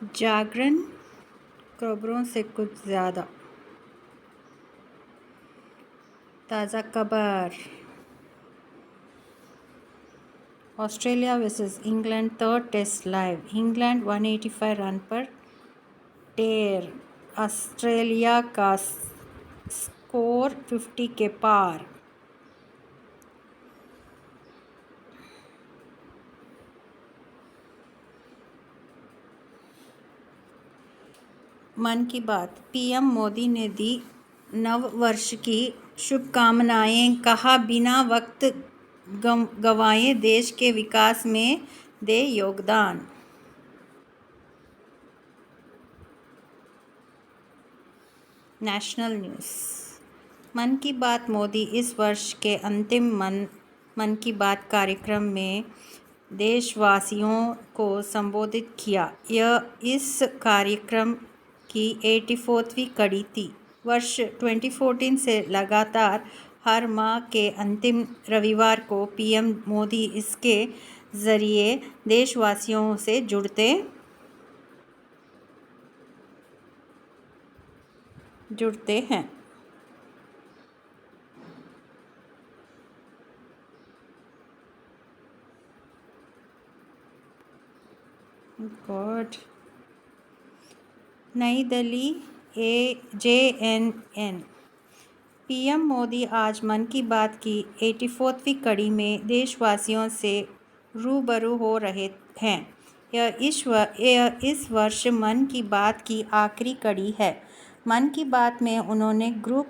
जागरण खबरों से कुछ ज़्यादा। ताज़ा खबर। Australia versus England third test live. England 185 run पर ढेर। ऑस्ट्रेलिया का स्कोर 50 के पार। मन की बात। पीएम मोदी ने दी नव वर्ष की शुभकामनाएं। कहा बिना वक्त गंवाए देश के विकास में दे योगदान। National news. मन की बात। मोदी इस वर्ष के अंतिम मन की बात कार्यक्रम में देशवासियों को संबोधित किया। यह इस कार्यक्रम की 84वीं कड़ी थी। वर्ष 2014 से लगातार हर माह के अंतिम रविवार को पीएम मोदी इसके जरिए देशवासियों से जुड़ते हैं। गॉड। नई दिल्ली JNN। पीएम मोदी आज मन की बात की 84वीं कड़ी में देशवासियों से रूबरू हो रहे हैं। यह इस वर्ष मन की बात की आखिरी कड़ी है। मन की बात में उन्होंने ग्रुप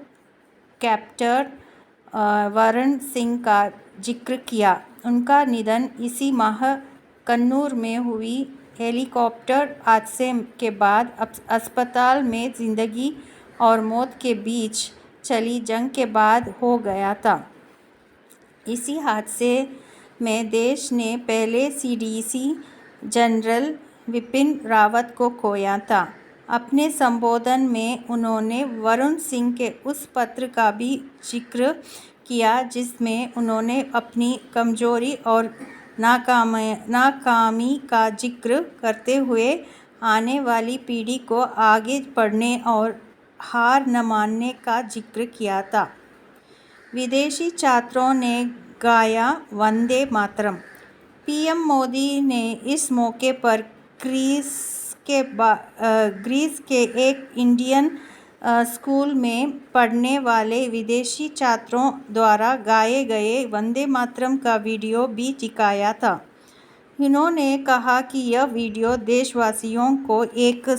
कैप्टन वरुण सिंह का जिक्र किया। उनका निधन इसी माह कन्नूर में हुई हेलीकॉप्टर हादसे के बाद अस्पताल में जिंदगी और मौत के बीच चली जंग के बाद हो गया था। इसी हादसे में देश ने पहले CDC जनरल विपिन रावत को खोया था। अपने संबोधन में उन्होंने वरुण सिंह के उस पत्र का भी जिक्र किया जिसमें उन्होंने अपनी कमजोरी और नाकामी का जिक्र करते हुए आने वाली पीढ़ी को आगे बढ़ने और हार न मानने का जिक्र किया था। विदेशी छात्रों ने गाया वंदे मातरम। पीएम मोदी ने इस मौके पर ग्रीस के एक इंडियन स्कूल में पढ़ने वाले विदेशी छात्रों द्वारा गाए गए वंदे मातरम का वीडियो भी दिखाया था। उन्होंने कहा कि यह वीडियो देशवासियों को एक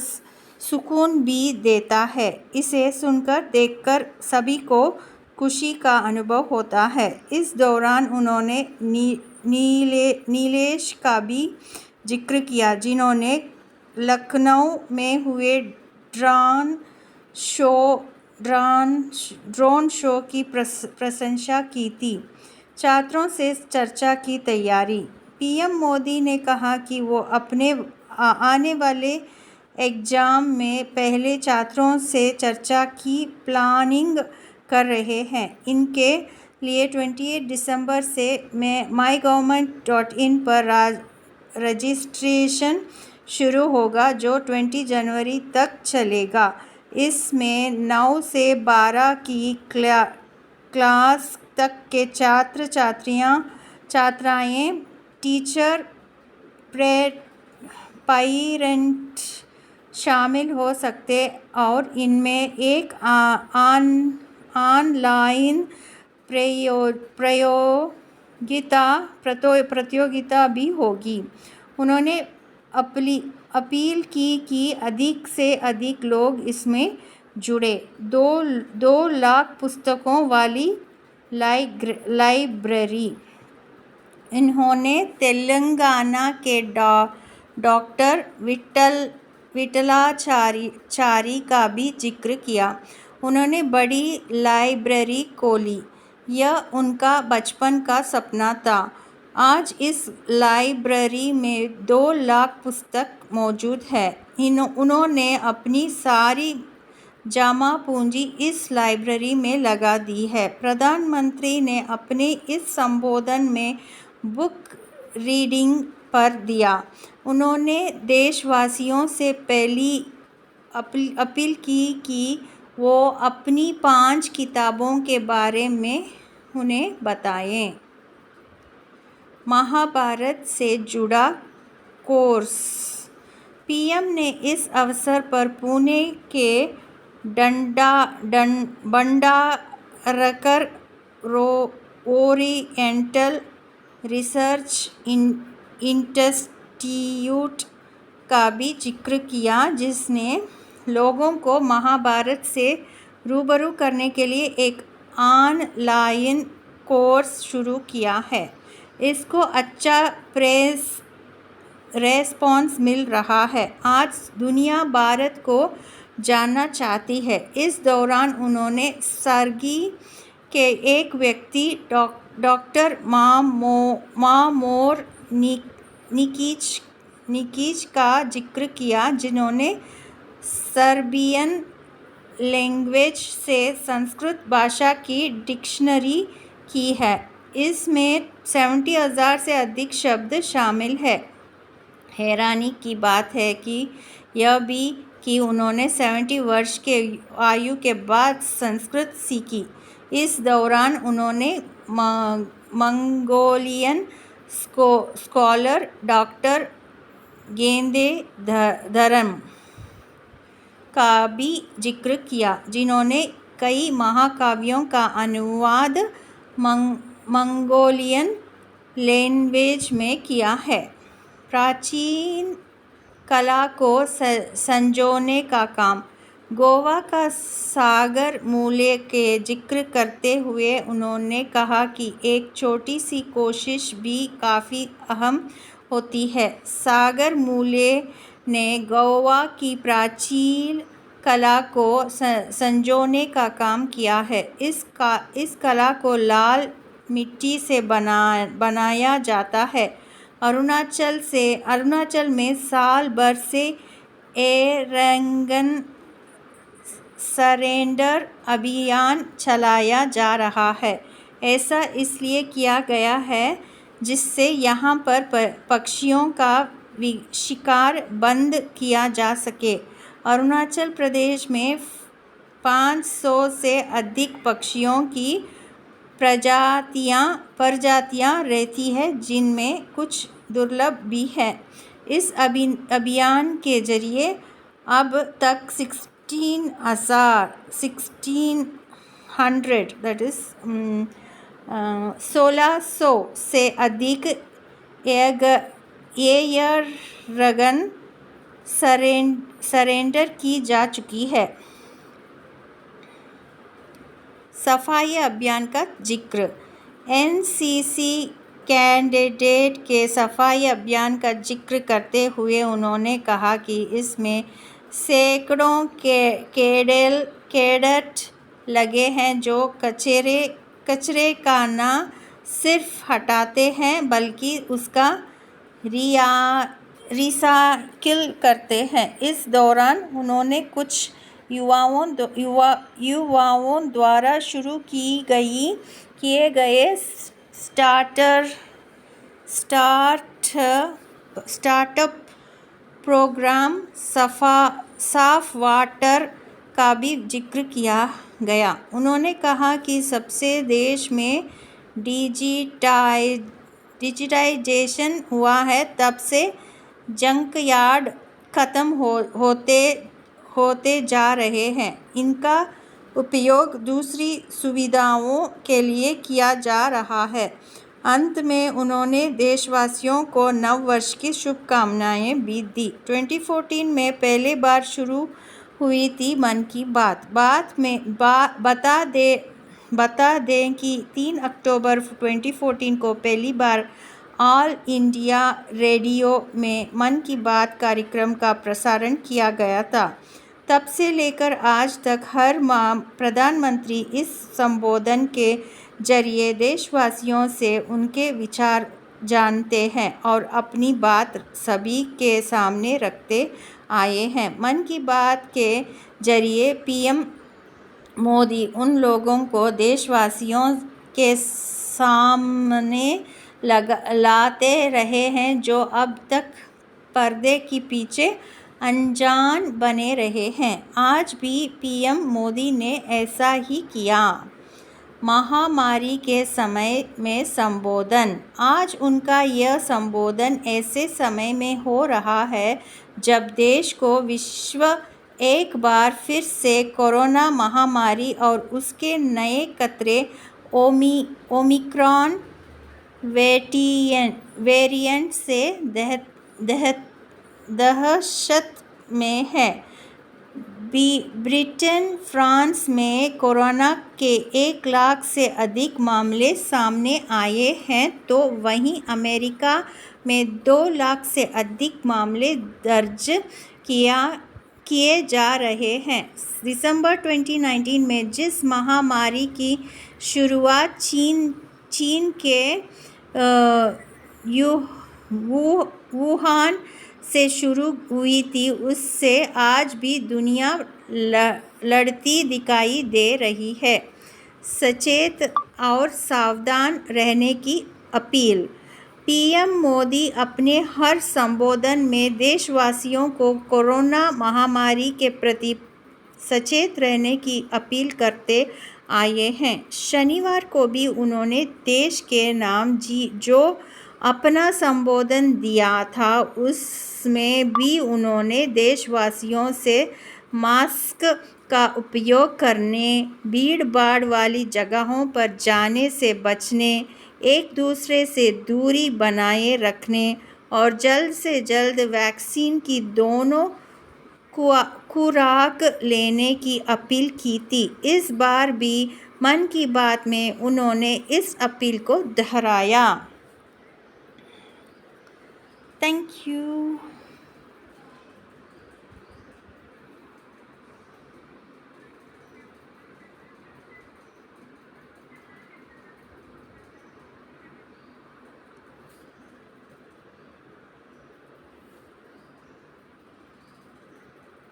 सुकून भी देता है। इसे सुनकर देखकर सभी को खुशी का अनुभव होता है। इस दौरान उन्होंने नीलेश का भी जिक्र किया जिन्होंने लखनऊ में हुए ड्रोन शो की प्रशंसा की थी। छात्रों से चर्चा की तैयारी। पीएम मोदी ने कहा कि वो अपने आने वाले एग्जाम में पहले छात्रों से चर्चा की प्लानिंग कर रहे हैं। इनके लिए 28 दिसंबर से mygovernment.in पर रजिस्ट्रेशन शुरू होगा जो 20 जनवरी तक चलेगा। इसमें 9 से 12 की क्लास तक के छात्र छात्राएं टीचर पेरेंट शामिल हो सकते और इनमें एक ऑनलाइन प्रतियोगिता भी होगी। उन्होंने अपील की कि अधिक से अधिक लोग इसमें जुड़े। 2 लाख पुस्तकों वाली लाइब्रेरी। इन्होंने तेलंगाना के डॉक्टर विठलाचारी का भी जिक्र किया। उन्होंने बड़ी लाइब्रेरी खोली। यह उनका बचपन का सपना था। आज इस लाइब्रेरी में 2 लाख पुस्तक मौजूद है। उन्होंने अपनी सारी जमा पूंजी इस लाइब्रेरी में लगा दी है। प्रधानमंत्री ने अपने इस संबोधन में बुक रीडिंग पर दिया। उन्होंने देशवासियों से पहली अपील की कि वो अपनी 5 किताबों के बारे में उन्हें बताएं। महाभारत से जुड़ा कोर्स। पीएम ने इस अवसर पर पुणे के भंडारकर ओरिएंटल रिसर्च इंस्टीट्यूट का भी जिक्र किया, जिसने लोगों को महाभारत से रूबरू करने के लिए एक ऑनलाइन कोर्स शुरू किया है। इसको अच्छा रेस्पॉन्स मिल रहा है। आज दुनिया भारत को जानना चाहती है। इस दौरान उन्होंने सर्गी के एक व्यक्ति डॉक्टर मामोर निकीच का जिक्र किया, जिन्होंने सर्बियन लैंग्वेज से संस्कृत भाषा की डिक्शनरी की है। इसमें 70,000 से अधिक शब्द शामिल है। हैरानी की बात है कि यह भी कि उन्होंने 70 वर्ष के आयु के बाद संस्कृत सीखी। इस दौरान उन्होंने मंगोलियन स्कॉलर डॉक्टर गेंदे धर्म का भी जिक्र किया, जिन्होंने कई महाकाव्यों का अनुवाद मंगोलियन लैंग्वेज में किया है। प्राचीन कला को संजोने का काम। गोवा का सागर मूल्य के जिक्र करते हुए उन्होंने कहा कि एक छोटी सी कोशिश भी काफ़ी अहम होती है। सागर मूल्य ने गोवा की प्राचीन कला को संजोने का काम किया है। इस कला को लाल मिट्टी से बनाया जाता है। अरुणाचल में साल भर से एरंगन सरेंडर अभियान चलाया जा रहा है। ऐसा इसलिए किया गया है जिससे यहाँ पर पक्षियों का शिकार बंद किया जा सके। अरुणाचल प्रदेश में 500 से अधिक पक्षियों की प्रजातियाँ रहती है, जिनमें कुछ दुर्लभ भी है। इस अभियान के जरिए अब तक 1600 से अधिक एयरगन सरेंडर की जा चुकी है। सफाई अभियान का जिक्र। एनसीसी कैडेट के सफाई अभियान का जिक्र करते हुए उन्होंने कहा कि इसमें सैकड़ों कैडेट लगे हैं, जो कचरे का न सिर्फ हटाते हैं बल्कि उसका रिसाइकिल करते हैं। इस दौरान उन्होंने कुछ युवाओं द्वारा शुरू किए गए स्टार्टअप प्रोग्राम साफ वाटर का भी जिक्र किया गया। उन्होंने कहा कि सबसे देश में डिजिटाइजेशन हुआ है, तब से जंक यार्ड खत्म होते जा रहे हैं। इनका उपयोग दूसरी सुविधाओं के लिए किया जा रहा है। अंत में उन्होंने देशवासियों को नव वर्ष की शुभकामनाएं भी दी। 2014 में पहली बार शुरू हुई थी मन की बात में बता दें कि 3 अक्टूबर 2014 को पहली बार ऑल इंडिया रेडियो में मन की बात कार्यक्रम का प्रसारण किया गया था। तब से लेकर आज तक हर माह प्रधानमंत्री इस संबोधन के जरिए देशवासियों से उनके विचार जानते हैं और अपनी बात सभी के सामने रखते आए हैं। मन की बात के जरिए पीएम मोदी उन लोगों को देशवासियों के सामने लाते रहे हैं जो अब तक पर्दे के पीछे अनजान बने रहे हैं। आज भी पीएम मोदी ने ऐसा ही किया। महामारी के समय में संबोधन। आज उनका यह संबोधन ऐसे समय में हो रहा है जब देश को विश्व एक बार फिर से कोरोना महामारी और उसके नए खतरे ओमिक्रॉन वेरिएंट से दहशत में है। ब्रिटेन, फ्रांस में कोरोना के 1 लाख से अधिक मामले सामने आए हैं, तो वहीं अमेरिका में 2 लाख से अधिक मामले दर्ज किए जा रहे हैं। दिसंबर 2019 में जिस महामारी की शुरुआत चीन के वुहान से शुरू हुई थी, उससे आज भी दुनिया लड़ती दिखाई दे रही है। सचेत और सावधान रहने की अपील। पीएम मोदी अपने हर संबोधन में देशवासियों को कोरोना महामारी के प्रति सचेत रहने की अपील करते आए हैं। शनिवार को भी उन्होंने देश के नाम जो अपना संबोधन दिया था, उसमें भी उन्होंने देशवासियों से मास्क का उपयोग करने, भीड़-भाड़ वाली जगहों पर जाने से बचने, एक दूसरे से दूरी बनाए रखने और जल्द से जल्द वैक्सीन की दोनों खुराक लेने की अपील की थी। इस बार भी मन की बात में उन्होंने इस अपील को दोहराया। Thank you.